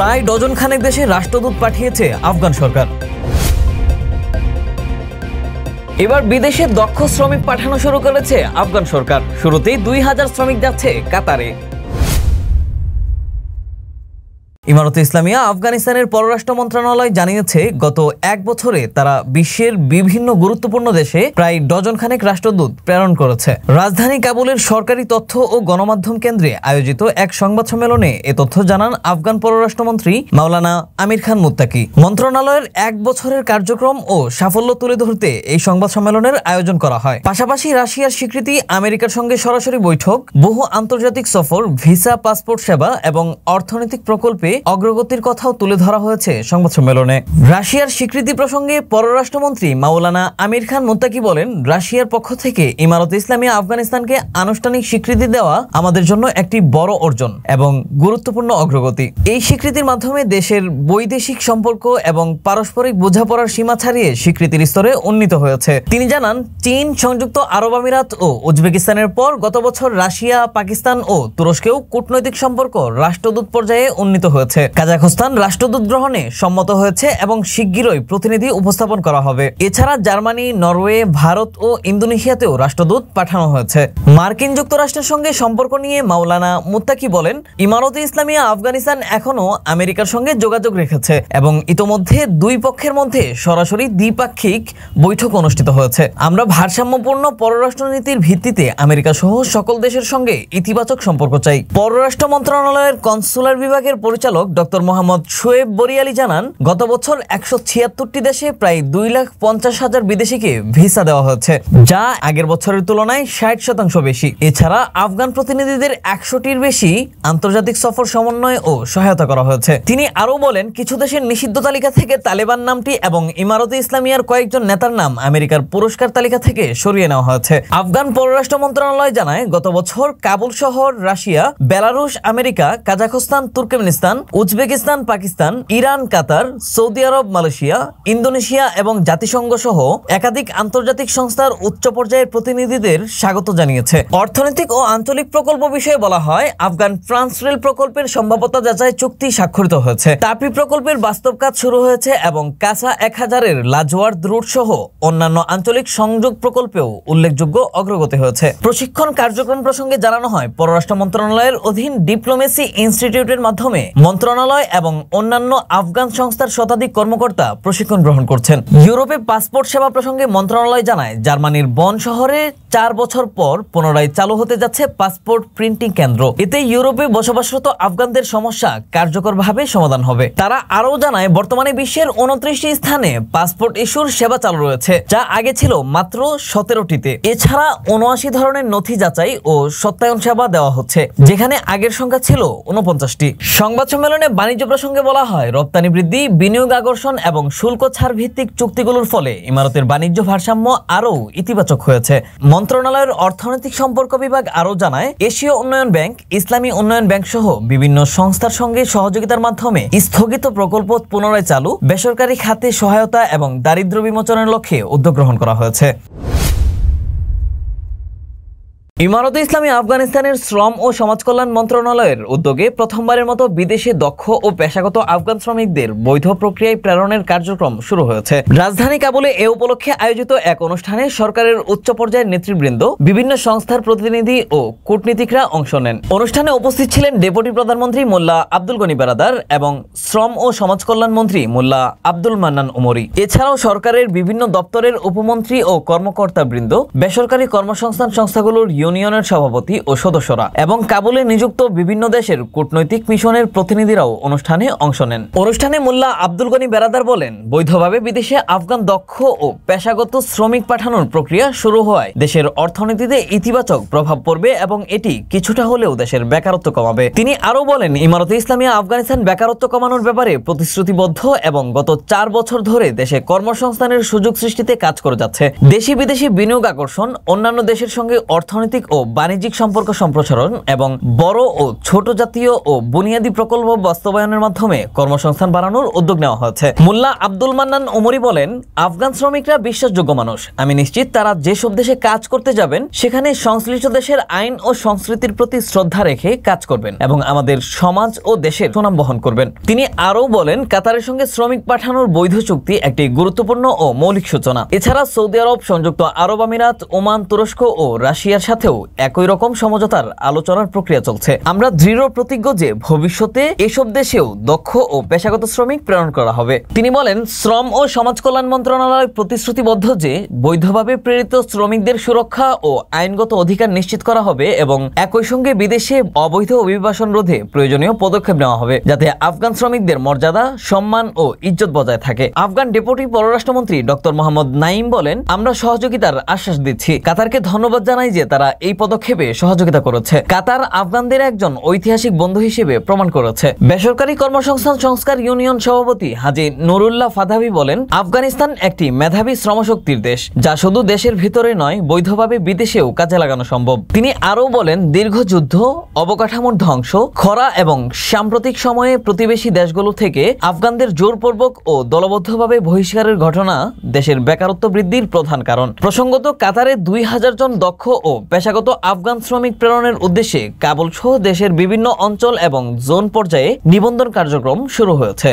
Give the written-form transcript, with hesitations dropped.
প্রায় ডজন খানেক দেশে রাষ্ট্রদূত পাঠিয়েছে আফগান সরকার। এবার বিদেশে দক্ষ শ্রমিক পাঠানো শুরু করেছে আফগান সরকার। শুরুতেই 2000 শ্রমিক যাচ্ছে কাতারে। ইমারতে ইসলামিয়া আফগানিস্তানের পররাষ্ট্র মন্ত্রণালয় জানিয়েছে, গত এক বছরে তারা বিশ্বের বিভিন্ন গুরুত্বপূর্ণ দেশে প্রায় ডজন খানেক রাষ্ট্রদূত প্রেরণ করেছে। রাজধানী কাবুলের সরকারি তথ্য ও গণমাধ্যম কেন্দ্রে আয়োজিত এক সংবাদ সম্মেলনে এ তথ্য জানান আফগান পররাষ্ট্রমন্ত্রী মাওলানা আমির খান মুত্তাকি। মন্ত্রণালয়ের এক বছরের কার্যক্রম ও সাফল্য তুলে ধরতে এই সংবাদ সম্মেলনের আয়োজন করা হয়। পাশাপাশি রাশিয়ার স্বীকৃতি, আমেরিকার সঙ্গে সরাসরি বৈঠক, বহু আন্তর্জাতিক সফর, ভিসা, পাসপোর্ট সেবা এবং অর্থনৈতিক প্রকল্পে অগ্রগতির কথাও তুলে ধরা হয়েছে সংবাদ সম্মেলনে। রাশিয়ার স্বীকৃতি প্রসঙ্গে পররাষ্ট্রমন্ত্রী মাওলানা আমির খান মুত্তাকি বলেন, রাশিয়ার পক্ষ থেকে ইমারতে ইসলামিয়া আফগানিস্তানকে আনুষ্ঠানিক স্বীকৃতি দেওয়া আমাদের জন্য একটি বড় অর্জন এবং গুরুত্বপূর্ণ অগ্রগতি। এই স্বীকৃতির মাধ্যমে দেশের বৈদেশিক সম্পর্ক এবং পারস্পরিক বোঝাপড়ার সীমা ছাড়িয়ে স্বীকৃতির স্তরে উন্নীত হয়েছে। তিনি জানান, চীন, সংযুক্ত আরব আমিরাত ও উজবেকিস্তানের পর গত বছর রাশিয়া, পাকিস্তান ও তুরস্কেও কূটনৈতিক সম্পর্ক রাষ্ট্রদূত পর্যায়ে উন্নীত হয়েছে। কাজাখস্তান রাষ্ট্রদূত গ্রহণে সম্মত হয়েছে এবং শিগগিরই প্রতিনিধি উপস্থাপন করা হবে। এছাড়া জার্মানি, নরওয়ে, ভারত ও ইন্দোনেশিয়াতেও রাষ্ট্রদূত পাঠানো হয়েছে। মার্কিন যুক্তরাষ্ট্রের সঙ্গে সম্পর্ক নিয়ে মাওলানা মুত্তাকি বলেন, ইমারতে ইসলামিয়া আফগানিস্তান এখনো আমেরিকার সঙ্গে যোগাযোগ রেখেছে এবং ইতোমধ্যে দুই পক্ষের মধ্যে সরাসরি দ্বিপাক্ষিক বৈঠক অনুষ্ঠিত হয়েছে। আমরা ভারসাম্যপূর্ণ পররাষ্ট্রনীতির ভিত্তিতে আমেরিকা সহ সকল দেশের সঙ্গে ইতিবাচক সম্পর্ক চাই। পররাষ্ট্র মন্ত্রণালয়ের কনসুলার বিভাগের পরিচালক ডক্টর মোহাম্মদ শোয়েব বরিয়ালি জানান, গত বছর 176টি দেশে প্রায় 2,50,000 বিদেশিকে ভিসা দেওয়া হয়েছে, যা আগের বছরের তুলনায় 60% বেশি। এছাড়া আফগান প্রতিনিধিদের 100টির বেশি আন্তর্জাতিক সফর সমন্বয় ও সহায়তা করা হয়েছে। তিনি আরও বলেন, কিছু দেশের নিষিদ্ধ তালিকা থেকে তালেবান নামটি এবং ইমারতে ইসলামিয়ার কয়েকজন নেতার নাম আমেরিকার পুরস্কার তালিকা থেকে সরিয়ে নেওয়া হয়েছে। আফগান পররাষ্ট্র মন্ত্রণালয় জানায়, গত বছর কাবুল শহর, Russia, Belarus, America, Kazakhstan, Turkmenistan, Uzbekistan, Pakistan, Iran, Qatar, Saudi Arab, Malaysia, Indonesia এবং জাতিসংঘ সহ একাধিক আন্তর্জাতিক সংস্থার উচ্চ পর্যায়ের প্রতিনিধিদের স্বাগত জানিয়েছে। অর্থনৈতিক ও আঞ্চলিক প্রকল্প বিষয়ে বলা হয়, আফগান ফ্রান্স রেল প্রকল্পের সম্ভাব্যতা যাচাই চুক্তি স্বাক্ষরিত হয়েছে। তাপি প্রকল্পের বাস্তব কাজ শুরু হয়েছে এবং কাসা 1000-এর লাজওয়ার্দ রুট সহ অন্যান্য আঞ্চলিক সংযোগ প্রকল্পেও উল্লেখযোগ্য অগ্রগতি হয়েছে। প্রশিক্ষণ কার্যক্রম প্রসঙ্গে জানানো হয়, পররাষ্ট্র মন্ত্রণালয়ের অধীন ডিপ্লোমেসি ইনস্টিটিউটের মাধ্যমে মন্ত্রণালয় এবং অন্যান্য আফগান সংস্থার শতাধিক কর্মকর্তা প্রশিক্ষণ গ্রহণ করছেন। ইউরোপে পাসপোর্ট সেবা প্রসঙ্গে মন্ত্রণালয় জানায়, জার্মানির বন শহরে 4 বছর পর পুনরায় চালু হতে যাচ্ছে পাসপোর্ট প্রিন্টিং কেন্দ্র। এতে ইউরোপে বসবাসরত আফগানদের সমস্যা কার্যকরভাবে সমাধান হবে। তারা আরও জানায়, বর্তমানে বিশ্বের 29টি স্থানে পাসপোর্ট ইস্যুর সেবা চালু রয়েছে, যা আগে ছিল মাত্র 17টিতে। এছাড়া 79 ধরনের নথি যাচাই ও সত্যায়ন সেবা দেওয়া হচ্ছে, যেখানে আগের সংখ্যা ছিল 49টি। সংবাদ সম্মেলনে বাণিজ্য প্রসঙ্গে বলা হয়, রপ্তানি বৃদ্ধি, বিনিয়োগ আকর্ষণ এবং শুল্ক ছাড় ভিত্তিক চুক্তিগুলোর ফলে ইমারতের বাণিজ্য ভারসাম্য আরও ইতিবাচক হয়েছে। মন্ত্রণালয়ের অর্থনৈতিক সম্পর্ক বিভাগ আরও জানায়, এশীয় উন্নয়ন ব্যাংক, ইসলামী উন্নয়ন ব্যাংক সহ বিভিন্ন সংস্থার সঙ্গে সহযোগিতার মাধ্যমে স্থগিত প্রকল্প পুনরায় চালু, বেসরকারি খাতে সহায়তা এবং দারিদ্র্য বিমোচনের লক্ষ্যে উদ্যোগ গ্রহণ করা হয়েছে। ইমারতে ইসলামিয়া আফগানিস্তানের শ্রম ও সমাজ কল্যাণ মন্ত্রণালয়ের উদ্যোগে প্রথমবারের মতো বিদেশে দক্ষ ও পেশাগত আফগান শ্রমিকদের বৈধ প্রক্রিয়ায় প্রেরণের কার্যক্রম শুরু হয়েছে। রাজধানী কাবুলে এ উপলক্ষে আয়োজিত এক অনুষ্ঠানে সরকারের উচ্চ পর্যায়ের নেতৃবৃন্দ, বিভিন্ন সংস্থার প্রতিনিধি ও কূটনীতিকরা অংশ নেন। অনুষ্ঠানে উপস্থিত ছিলেন ডেপুটি প্রধানমন্ত্রী মোল্লা আব্দুল গনি বেরাদার এবং শ্রম ও সমাজ কল্যাণ মন্ত্রী মোল্লা আব্দুল মান্নান উমরি। এছাড়াও সরকারের বিভিন্ন দপ্তরের উপমন্ত্রী ও কর্মকর্তাবৃন্দ, বেসরকারি কর্মসংস্থান সংস্থাগুলোর ইউনিয়নের সভাপতি ও সদস্যরা এবং কাবুলে নিযুক্ত বিভিন্ন দেশের কূটনৈতিক মিশনের প্রতিনিধিরাও অনুষ্ঠানে অংশ নেন। অনুষ্ঠানে মোল্লা আব্দুল গনি বেরাদার বলেন, বৈধভাবে বিদেশে আফগান দক্ষ ও পেশাগত শ্রমিক পাঠানোর প্রক্রিয়া শুরু হওয়ায় দেশের অর্থনীতিতে ইতিবাচক প্রভাব পড়বে এবং এটি কিছুটা হলেও দেশের বেকারত্ব কমাবে। তিনি আরও বলেন, ইমারতে ইসলামিয়া আফগানিস্তান বেকারত্ব কমানোর ব্যাপারে প্রতিশ্রুতিবদ্ধ এবং গত 4 বছর ধরে দেশে কর্মসংস্থানের সুযোগ সৃষ্টিতে কাজ করে যাচ্ছে। দেশি বিদেশি বিনিয়োগ আকর্ষণ, অন্যান্য দেশের সঙ্গে অর্থনৈতিক অর্থনৈতিক ও বাণিজ্যিক সম্পর্ক সম্প্রসারণ এবং বড় ও ছোট জাতীয় ও বুনিয়াদী প্রকল্প বাস্তবায়নের মাধ্যমে কর্মসংস্থান বাড়ানোর উদ্যোগ নেওয়া হয়েছে। মোল্লা আব্দুল মান্নান ওমরি বলেন, আফগান শ্রমিকরা বিশ্বাসযোগ্য মানুষ। আমি নিশ্চিত তারা যেসব দেশে কাজ করতে যাবেন সেখানে সংশ্লিষ্ট দেশের আইন ও সংস্কৃতির প্রতি শ্রদ্ধা রেখে কাজ করবেন এবং আমাদের সমাজ ও দেশের সুনাম বহন করবেন। তিনি আরও বলেন, কাতারের সঙ্গে শ্রমিক পাঠানোর বৈধ চুক্তি একটি গুরুত্বপূর্ণ ও মৌলিক সূচনা। এছাড়া সৌদি আরব, সংযুক্ত আরব আমিরাত, ওমান, তুরস্ক ও রাশিয়ার সাথেও একই রকম সমঝোতার আলোচনার প্রক্রিয়া চলছে। আমরা দৃঢ় প্রতিজ্ঞ যে ভবিষ্যতে এসব দেশেও দক্ষ ও পেশাগত শ্রমিক প্রেরণ করা হবে। তিনি বলেন, শ্রম ও সমাজ কল্যাণ মন্ত্রণালয় প্রতিশ্রুতিবদ্ধ যে বৈধভাবে প্রেরিত শ্রমিকদের সুরক্ষা ও আইনগত অধিকার নিশ্চিত করা হবে এবং একই সঙ্গে বিদেশে অবৈধ অভিবাসন রোধে প্রয়োজনীয় পদক্ষেপ নেওয়া হবে যাতে আফগান শ্রমিকদের মর্যাদা, সম্মান ও ইজ্জত বজায় থাকে। আফগান ডেপুটি পররাষ্ট্রমন্ত্রী ডক্টর মোহাম্মদ নাইম বলেন, আমরা সহযোগিতার আশ্বাস দিচ্ছি। কাতারকে ধন্যবাদ জানাই যে তারা এই পদক্ষেপে সহযোগিতা করেছে। কাতার আফগানদের একজন ঐতিহাসিক বন্ধু হিসেবে প্রমাণ করেছে। বেসরকারি কর্মসংস্থান সংস্কার ইউনিয়ন সভাপতি হাজী নুরুল্লাহ ফাদাভি বলেন, আফগানিস্তান একটি মেধাবী শ্রমশক্তির দেশ, যা শুধু দেশের ভিতরে নয় বৈধভাবে বিদেশেও কাজে লাগানো সম্ভব। তিনি আরও বলেন, দীর্ঘ যুদ্ধ, অবকাঠামোর ধ্বংস, খরা এবং সাম্প্রতিক সময়ে প্রতিবেশী দেশগুলো থেকে আফগানদের জোরপূর্বক ও দলবদ্ধভাবে বহিষ্কারের ঘটনা দেশের বেকারত্ব বৃদ্ধির প্রধান কারণ। প্রসঙ্গত, কাতারে 2000 জন দক্ষ ও পেশাগত আফগান শ্রমিক প্রেরণের উদ্দেশ্যে কাবুল সহ দেশের বিভিন্ন অঞ্চল এবং জোন পর্যায়ে নিবন্ধন কার্যক্রম শুরু হয়েছে।